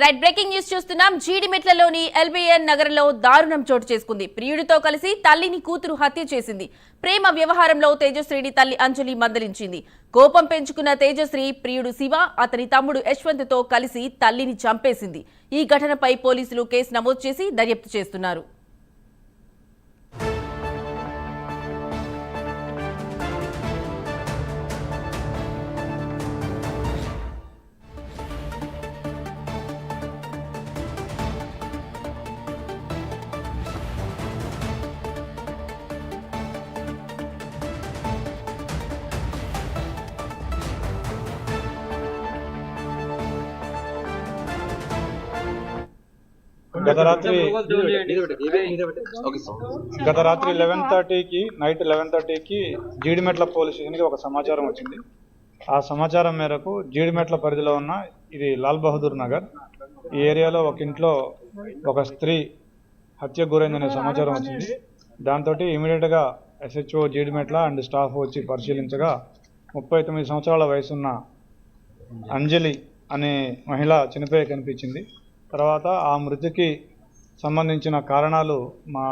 Right breaking news చూస్తున్నాం. జీడిమెట్లలోని ఎల్బీఎన్ నగరంలో దారుణం చోటు చేసుకుంది. ప్రియుడితో కలిసి తల్లిని కూతురు హత్య చేసింది. ప్రేమ వ్యవహారంలో తేజశ్రీని తల్లి అంజలి మందలించింది. కోపం పెంచుకున్న తేజశ్రీ ప్రియుడు శివ అతని తమ్ముడు యశ్వంత్తో కలిసి తల్లిని చంపేసింది. ఈ ఘటనపై పోలీసులు కేసు నమోదు చేసి దర్యాప్తు చేస్తున్నారు. గత రాత్రి 11:30కి నైట్ 11:30కి జీడిమెట్ల పోలీస్ స్టేషన్కి ఒక సమాచారం వచ్చింది. ఆ సమాచారం మేరకు జీడిమెట్ల పరిధిలో ఉన్న ఇది లాల్ బహదూర్ నగర్ ఈ ఏరియాలో ఒక ఇంట్లో ఒక స్త్రీ హత్యకు గురైందనే సమాచారం వచ్చింది. దాంతో ఇమీడియట్గా SHO జీడిమెట్ల అండ్ స్టాఫ్ వచ్చి పరిశీలించగా 39 సంవత్సరాల వయసున్న అంజలి అనే మహిళ చనిపోయి కనిపించింది. తర్వాత ఆ మృతికి సంబంధించిన కారణాలు మా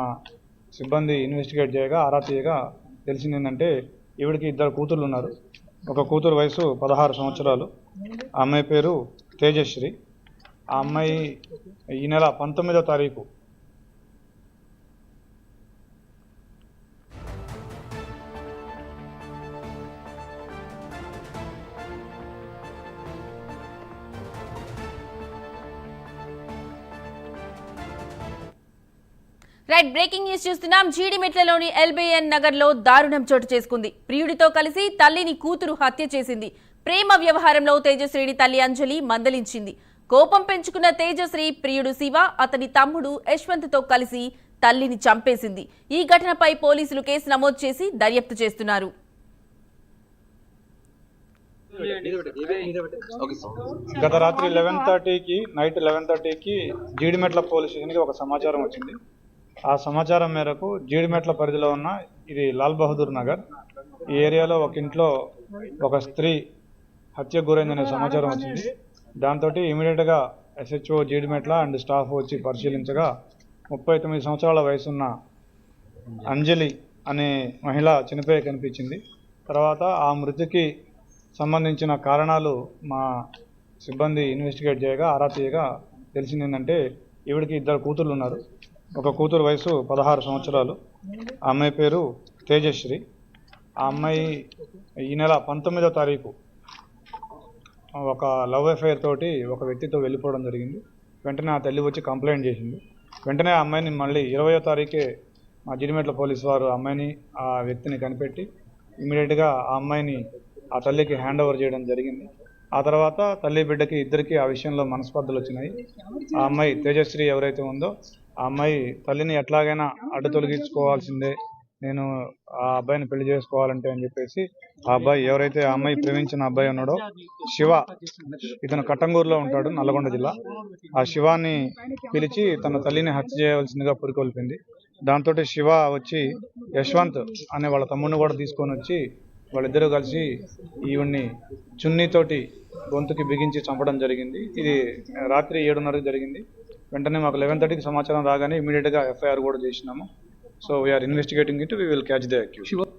సిబ్బంది ఇన్వెస్టిగేట్ చేయగా ఆరా తీయగా తెలిసింది ఏంటంటే ఈవిడికి 2 కూతుర్లు ఉన్నారు. ఒక కూతురు వయసు 16 సంవత్సరాలు. ఆ అమ్మాయి పేరు తేజశ్రీ. ఆ అమ్మాయి ఈ నెల 19వ తారీఖు రైట్ బ్రేకింగ్ న్యూస్ చూస్తున్నాం. జీడిమెట్లలోని ఎల్బీఎన్ నగర్లో దారుణం చోటు చేసుకుంది. ప్రియుడితో కలిసి తల్లిని కూతురు హత్య చేసింది. ప్రేమ వ్యవహారంలో తేజశ్రీని తల్లి అంజలి మందలించింది. కోపం పెంచుకున్న తేజశ్రీ ప్రియుడు శివ అతని తమ్ముడు యశ్వంత్తో కలిసి తల్లిని చంపేసింది. ఈ ఘటనపై పోలీసులు కేసు నమోదు చేసి దర్యాప్తు చేస్తున్నారు. గత రాత్రి 11:30కి నైట్ 11:30కి జీడిమెట్ల పోలీస్ స్టేషన్కి ఒక సమాచారం వచ్చింది. ఆ సమాచారం మేరకు జీడిమెట్ల పరిధిలో ఉన్న ఇది లాల్ బహదూర్ నగర్ ఈ ఏరియాలో ఒక ఇంట్లో ఒక స్త్రీ హత్యకు గురైందనే సమాచారం వచ్చింది. దాంతో ఇమీడియట్గా SHO జీడిమెట్ల అండ్ స్టాఫ్ వచ్చి పరిశీలించగా 39 సంవత్సరాల వయసున్న అంజలి అనే మహిళ చనిపోయి కనిపించింది. తర్వాత ఆ మృతికి సంబంధించిన కారణాలు మా సిబ్బంది ఇన్వెస్టిగేట్ చేయగా ఆరా తీయగా తెలిసింది ఏంటంటే ఈవిడికి 2 కూతుర్లు ఉన్నారు. ఒక కూతురు వయసు 16 సంవత్సరాలు. ఆ అమ్మాయి పేరు తేజశ్రీ. ఆ అమ్మాయి ఈ నెల 19వ తారీఖు ఒక లవ్ అఫైర్ తోటి ఒక వ్యక్తితో వెళ్ళిపోవడం జరిగింది. వెంటనే ఆ తల్లి వచ్చి కంప్లైంట్ చేసింది. వెంటనే ఆ అమ్మాయిని మళ్ళీ 20వ తారీఖే మా జీడిమెట్ల పోలీసు వారు అమ్మాయిని ఆ వ్యక్తిని కనిపెట్టి ఇమీడియట్గా ఆ అమ్మాయిని ఆ తల్లికి హ్యాండ్ ఓవర్ చేయడం జరిగింది. ఆ తర్వాత తల్లి బిడ్డకి ఇద్దరికి ఆ విషయంలో మనస్పర్ధలు వచ్చినాయి. ఆ అమ్మాయి తేజశ్రీ ఎవరైతే ఉందో ఆ అమ్మాయి తల్లిని ఎట్లాగైనా అడ్డు తొలగించుకోవాల్సిందే, నేను ఆ అబ్బాయిని పెళ్లి చేసుకోవాలంటే అని చెప్పేసి ఆ అబ్బాయి ఎవరైతే ఆ అమ్మాయి ప్రేమించిన అబ్బాయి ఉన్నాడో శివ, ఇతను కట్టంగూరులో ఉంటాడు, నల్గొండ జిల్లా. ఆ శివాన్ని పిలిచి తన తల్లిని హత్య చేయవలసిందిగా పురికొల్పింది. దాంతో శివ వచ్చి యశ్వంత్ అనే వాళ్ళ తమ్ముడిని కూడా తీసుకొని వచ్చి వాళ్ళిద్దరూ కలిసి ఈవిడ్ని చున్నీతోటి గొంతుకి బిగించి చంపడం జరిగింది. ఇది రాత్రి 7:30కి జరిగింది. వెంటనే మాకు 11:30కి సమాచారం రాగానే ఇమీడియట్గా FIR కూడా చేసినాము. So we are investigating it. We will catch the accused.